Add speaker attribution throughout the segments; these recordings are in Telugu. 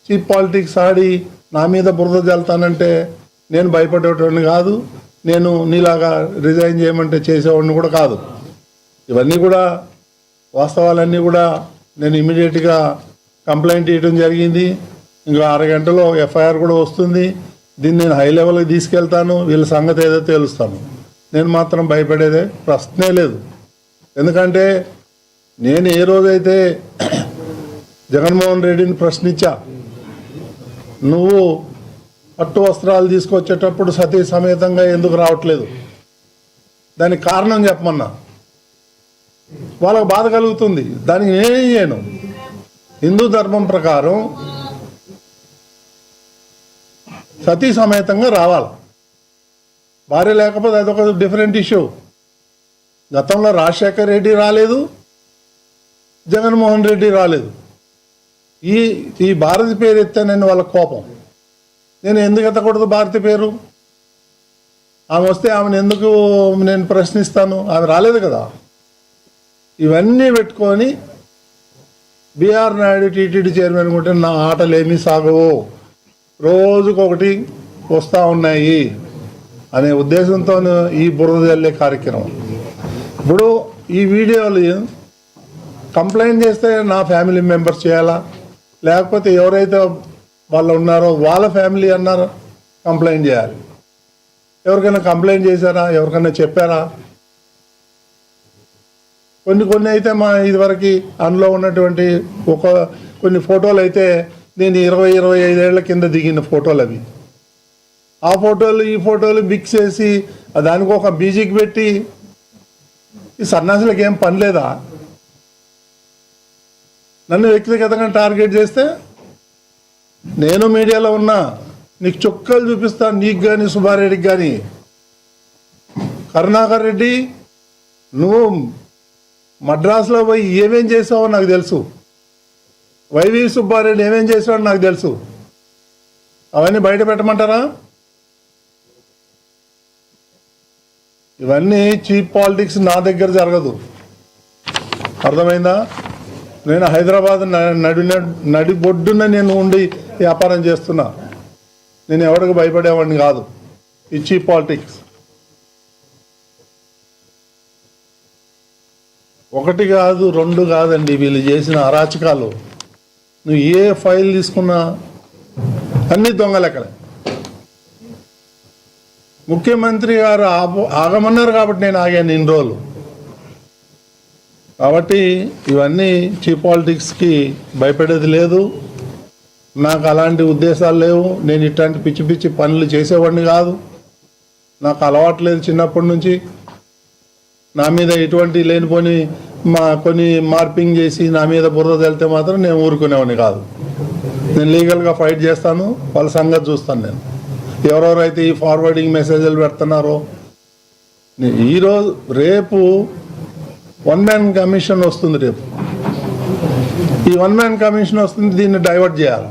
Speaker 1: చీప్ పాలిటిక్స్ ఆడి నా మీద బురద జల్తానంటే నేను భయపడేటోడిని కాదు. నేను నీలాగా రిజైన్ చేయమంటే చేసేవాడిని కూడా కాదు. ఇవన్నీ కూడా వాస్తవాలన్నీ కూడా నేను ఇమీడియట్గా కంప్లైంట్ ఇవ్వడం జరిగింది. ఇంకా అరగంటలో ఎఫ్ఐఆర్ కూడా వస్తుంది. దీన్ని నేను హై లెవెల్కి తీసుకెళ్తాను. వీళ్ళ సంగతి ఏదో తేలుస్తాను. నేను మాత్రం భయపడేదే ప్రశ్నే లేదు. ఎందుకంటే నేను ఏ రోజైతే జగన్మోహన్ రెడ్డిని ప్రశ్నించా, నువ్వు పట్టు వస్త్రాలు తీసుకొచ్చేటప్పుడు సతీ సమేతంగా ఎందుకు రావట్లేదు, దానికి కారణం చెప్పమన్నా. వాళ్ళకు బాధ కలుగుతుంది. దానికి నేనేం చేయను. హిందూ ధర్మం ప్రకారం సతీ సమేతంగా రావాలి. భార్య లేకపోతే అదొక డిఫరెంట్ ఇష్యూ. గతంలో రాజశేఖర్ రెడ్డి రాలేదు, జగన్మోహన్ రెడ్డి రాలేదు. ఈ భారతి పేరు ఎత్తానని వాళ్ళ కోపం. నేను ఎందుకు ఎత్తకూడదు భారతి పేరు? ఆమె వస్తే ఆమెను ఎందుకు నేను ప్రశ్నిస్తాను? ఆమె రాలేదు కదా. ఇవన్నీ పెట్టుకొని బీఆర్ నాయుడు టీటీడీ చైర్మన్ ఉంటే నా ఆటలు ఏమీ సాగవు, రోజుకొకటి వస్తూ ఉన్నాయి అనే ఉద్దేశంతో ఈ బురద జల్లే కార్యక్రమం. ఇప్పుడు ఈ వీడియోలు కంప్లైంట్ చేస్తే నా ఫ్యామిలీ మెంబర్స్ చేయాలా, లేకపోతే ఎవరైతే వాళ్ళు ఉన్నారో వాళ్ళ ఫ్యామిలీ అన్నారో కంప్లైంట్ చేయాలి. ఎవరికైనా కంప్లైంట్ చేశారా? ఎవరికైనా చెప్పారా? కొన్ని అయితే మా ఇదివరకు అందులో ఉన్నటువంటి కొన్ని ఫోటోలు అయితే నేను 20-25 ఏళ్ల కింద దిగిన ఫోటోలు అవి. ఆ ఫోటోలు ఈ ఫోటోలు మిక్స్ చేసి దానికి ఒక మ్యూజిక్ పెట్టి, ఈ సన్యాసులకు ఏం పని లేదా? నన్ను వ్యక్తిగతంగా టార్గెట్ చేస్తే నేను మీడియాలో ఉన్నా, నీకు చుక్కలు చూపిస్తాను. నీకు కానీ సుబ్బారెడ్డికి కానీ. కరుణాకర్ రెడ్డి, నువ్వు మద్రాసులో పోయి ఏమేం చేసావో నాకు తెలుసు. వైవి సుబ్బారెడ్డి ఏమేం చేసావో నాకు తెలుసు. అవన్నీ బయట పెట్టమంటారా? ఇవన్నీ చీప్ పాలిటిక్స్ నా దగ్గర జరగదు. అర్థమైందా? నేను హైదరాబాద్ నడిబొడ్డున నేను ఉండి వ్యాపారం చేస్తున్నా. నేను ఎవరికి భయపడేవాడిని కాదు. ఈ చీప్ పాలిటిక్స్ ఒకటి కాదు, రెండు కాదండి. వీళ్ళు చేసిన అరాచకాలు నువ్వు ఏ ఫైల్ తీసుకున్నా అన్ని దొంగలెక్కలే. ముఖ్యమంత్రి గారు ఆగమన్నారు కాబట్టి నేను ఆగాను ఇన్ని రోజులు. కాబట్టి ఇవన్నీ చీప్ పాలిటిక్స్కి భయపడేది లేదు. నాకు అలాంటి ఉద్దేశాలు లేవు. నేను ఇట్లాంటి పిచ్చి పిచ్చి పనులు చేసేవాడిని కాదు. నాకు అలవాటు లేదు చిన్నప్పటి నుంచి. నా మీద ఎటువంటి లేనిపోని కొన్ని మార్పింగ్ చేసి నా మీద బురద వెళ్తే మాత్రం నేను ఊరుకునేవాడిని కాదు. నేను లీగల్గా ఫైట్ చేస్తాను. వాళ్ళ సంగతి చూస్తాను. నేను ఎవరెవరైతే ఈ ఫార్వర్డింగ్ మెసేజ్లు పెడుతున్నారో, ఈరోజు రేపు 1 మ్యాన్ కమిషన్ వస్తుంది. రేపు ఈ 1 మ్యాన్ కమిషన్ వస్తుంది. దీన్ని డైవర్ట్ చేయాలి.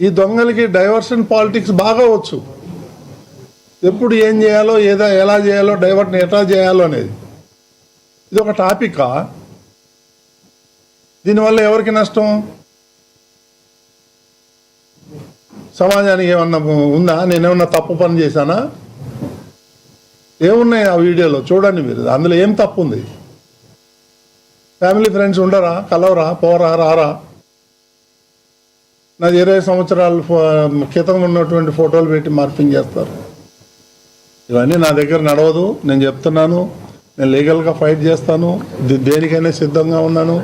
Speaker 1: ఈ దొంగలకి డైవర్షన్ పాలిటిక్స్ బాగా వచ్చు. ఎప్పుడు ఏం చేయాలో, ఎలా చేయాలో, డైవర్ట్ని ఎట్లా చేయాలో అనేది. ఇది ఒక టాపికా? దీనివల్ల ఎవరికి నష్టం? సమాజానికి ఏమన్నా ఉందా? నేనేమన్నా తప్పు పని చేశానా? ఏమున్నాయి ఆ వీడియోలో చూడండి మీరు. అందులో ఏం తప్పు ఉంది? ఫ్యామిలీ ఫ్రెండ్స్ ఉండరా? కలవరా? పోరా? రారా? నాది 20 సంవత్సరాల క్రితం ఉన్నటువంటి ఫోటోలు పెట్టి మార్పింగ్ చేస్తారు. ఇవన్నీ నా దగ్గర నడవదు. నేను చెప్తున్నాను. నేను లీగల్గా ఫైట్ చేస్తాను. దేనికైనా సిద్ధంగా ఉన్నాను.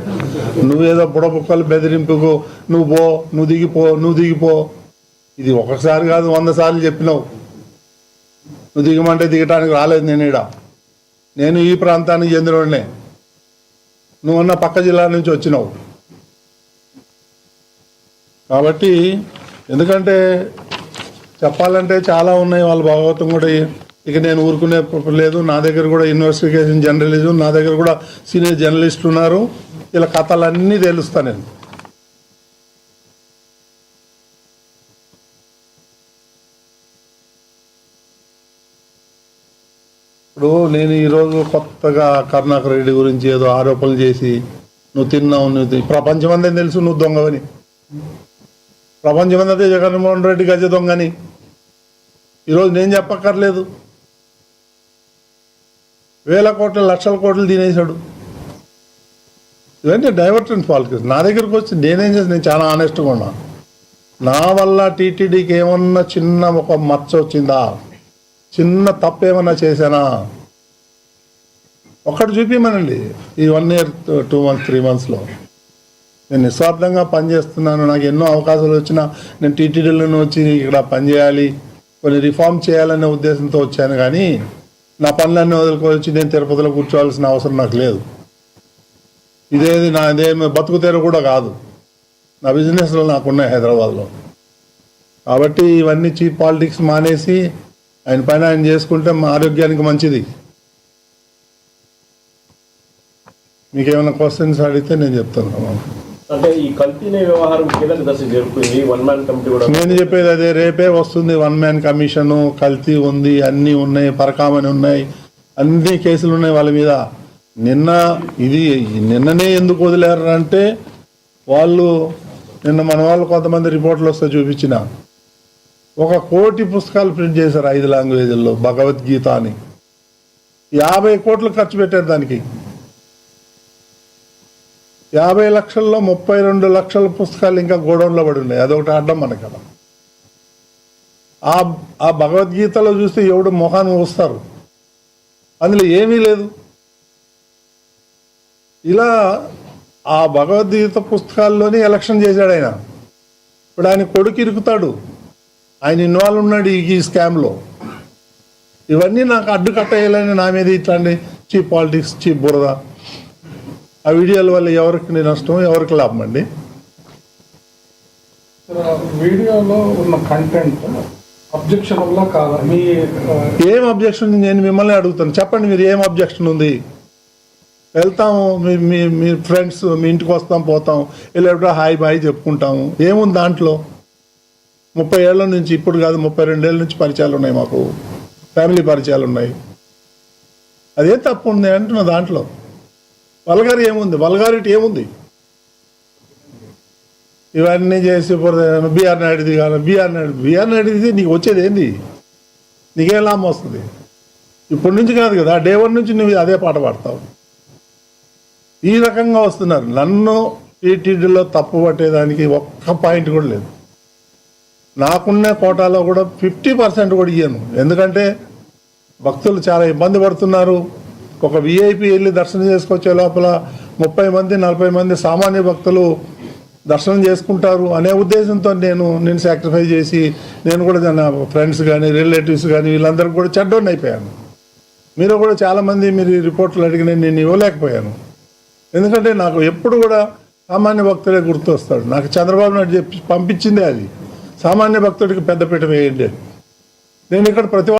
Speaker 1: నువ్వేదో బుడబుక్కలు బెదిరింపుకు నువ్వు దిగిపో. ఇది ఒకసారి కాదు, 100 సార్లు చెప్పినావు. నువ్వు దిగమంటే దిగటానికి రాలేదు. నేను ఈ ప్రాంతానికి చెందినవాడినే. నువ్వన్న పక్క జిల్లా నుంచి వచ్చినావు. కాబట్టి ఎందుకంటే చెప్పాలంటే చాలా ఉన్నాయి. వాళ్ళ భాగవతం కూడా ఇక నేను ఊరుకునే లేదు. నా దగ్గర కూడా ఇన్వెస్టిగేషన్ జర్నలిజం, నా దగ్గర కూడా సీనియర్ జర్నలిస్టులు ఉన్నారు. ఇలా కథలన్నీ తెలుస్తాను నేను. ఇప్పుడు నేను ఈరోజు కొత్తగా కరుణాకర్ రెడ్డి గురించి ఏదో ఆరోపణలు చేసి నువ్వు తిన్నావు, ప్రపంచమంతా తెలుసు నువ్వు దొంగవని. ప్రపంచమంతా జగన్మోహన్ రెడ్డి గజ దొంగని ఈరోజు నేను చెప్పక్కర్లేదు. వేల కోట్ల లక్షల కోట్లు తినేశాడు. ఇవన్నీ డైవర్టెంట్ పాలిటిక్స్. నా దగ్గరకు వచ్చి నేనేం చేసి నేను చాలా ఆనెస్ట్గా ఉన్నా. నా వల్ల టీటీడీకి ఏమన్నా చిన్న ఒక మచ్చ వచ్చిందా, చిన్న తప్పు ఏమన్నా చేశానా ఒక్కటి చూపించమనండి. ఈ 1 year 2 months 3 monthsలో నేను నిస్వార్థంగా పనిచేస్తున్నాను. నాకు ఎన్నో అవకాశాలు వచ్చినా నేను టీటీడీలోనే వచ్చి ఇక్కడ పనిచేయాలి, కొన్ని రిఫార్మ్ చేయాలనే ఉద్దేశంతో వచ్చాను. కానీ నా పనులన్నీ వదులుకొచ్చి నేను తిరుపతిలో కూర్చోవాల్సిన అవసరం నాకు లేదు. నాదేమి బతుకు తెర కూడా కాదు. నా బిజినెస్లో నాకున్నాయి హైదరాబాద్లో. కాబట్టి ఇవన్నీ చీప్ పాలిటిక్స్ మానేసి ఆయన పైన ఆయన చేసుకుంటే మా ఆరోగ్యానికి మంచిది. మీకేమైనా క్వశ్చన్స్ అడిగితే నేను చెప్తాను.
Speaker 2: అంటే ఈ కల్తీ వ్యవహారం కీలక దశ జరుగుతుంది. 1 man కమిటీ కూడా
Speaker 1: నేను చెప్పేది అదే. రేపే వస్తుంది 1 man కమిషను. కల్తీ ఉంది, అన్నీ ఉన్నాయి, పరకామని ఉన్నాయి, అన్ని కేసులు ఉన్నాయి వాళ్ళ మీద. నిన్ననే ఎందుకు వదిలేరు అంటే వాళ్ళు మన వాళ్ళు కొంతమంది రిపోర్ట్లు వస్తే చూపించిన 1 కోటి పుస్తకాలు ప్రింట్ చేశారు 5 లాంగ్వేజ్ల్లో భగవద్గీత అని. 50 కోట్లు ఖర్చు పెట్టారు దానికి. 50 లక్షల్లో 32 లక్షల పుస్తకాలు ఇంకా గోడౌన్లో పడి ఉన్నాయి. అదొకటి అడ్డం మనకు కదా. ఆ భగవద్గీతలో చూస్తే ఎవడు మొహాన్ని వస్తారు, అందులో ఏమీ లేదు. ఇలా ఆ భగవద్గీత పుస్తకాల్లోనే ఎలక్షన్ చేశాడు ఆయన. ఇప్పుడు ఆయన కొడుకు ఇరుకుతాడు, ఆయన ఇన్వాల్వ్ ఉన్నాడు ఈ స్కామ్లో. ఇవన్నీ నాకు అడ్డు కట్టేయాలని నా మీద ఇట్లాంటి చీప్ పాలిటిక్స్, చీప్ బురద. ఆ వీడియోల వల్ల ఎవరికి నష్టం, ఎవరికి లాభం అండి?
Speaker 3: వీడియోలో ఉన్న కంటెంట్ అబ్జెక్షనబుల్ కాదా?
Speaker 1: ఏం అబ్జెక్షన్? నేను మిమ్మల్ని అడుగుతాను, చెప్పండి మీరు ఏం అబ్జెక్షన్ ఉంది? వెళ్తాము, మీ ఫ్రెండ్స్ మీ ఇంటికి వస్తాం, పోతాం, వెళ్ళేటప్పుడు హాయ్ బాయ్ చెప్పుకుంటాము. ఏముంది దాంట్లో? 30 ఏళ్ళ నుంచి, ఇప్పుడు కాదు 32 ఏళ్ళ నుంచి పరిచయాలు ఉన్నాయి మాకు, ఫ్యామిలీ పరిచయాలు ఉన్నాయి. అదే తప్పు ఉంది అంటున్నా. దాంట్లో వల్గారిటీ ఏముంది? ఇవన్నీ చేసి బీఆర్ నాయుడుది కాదు, బీఆర్ నాయుడుది నీకు వచ్చేది ఏంది? నీకేం లాభం వస్తుంది? ఇప్పటి నుంచి కాదు కదా, డే 1 నుంచి నువ్వు అదే పాట పాడతావు. ఈ రకంగా వస్తున్నారు. నన్ను టీటీడీలో తప్పు పట్టేదానికి ఒక్క పాయింట్ కూడా లేదు. నాకున్న కోటాలో కూడా 50% కూడా ఇయ్యను. ఎందుకంటే భక్తులు చాలా ఇబ్బంది పడుతున్నారు. ఒక విఐపి వెళ్ళి దర్శనం చేసుకొచ్చే లోపల 30 మంది 40 మంది సామాన్య భక్తులు దర్శనం చేసుకుంటారు అనే ఉద్దేశంతో నేను సాక్రిఫైస్ చేసి, నేను కూడా నా ఫ్రెండ్స్ కానీ రిలేటివ్స్ కానీ వీళ్ళందరికీ కూడా చెడ్డోడిని అయిపోయాను. మీరు కూడా చాలామంది మీరు రిపోర్ట్లు అడిగిన నేను ఇవ్వలేకపోయాను. ఎందుకంటే నాకు ఎప్పుడు కూడా సామాన్య భక్తుడే గుర్తొస్తాడు. నాకు చంద్రబాబు నాయుడు చెప్పి పంపించిందే అది, సామాన్య భక్తుడికి పెద్దపీట వేయండి. నేను ఇక్కడ ప్రతి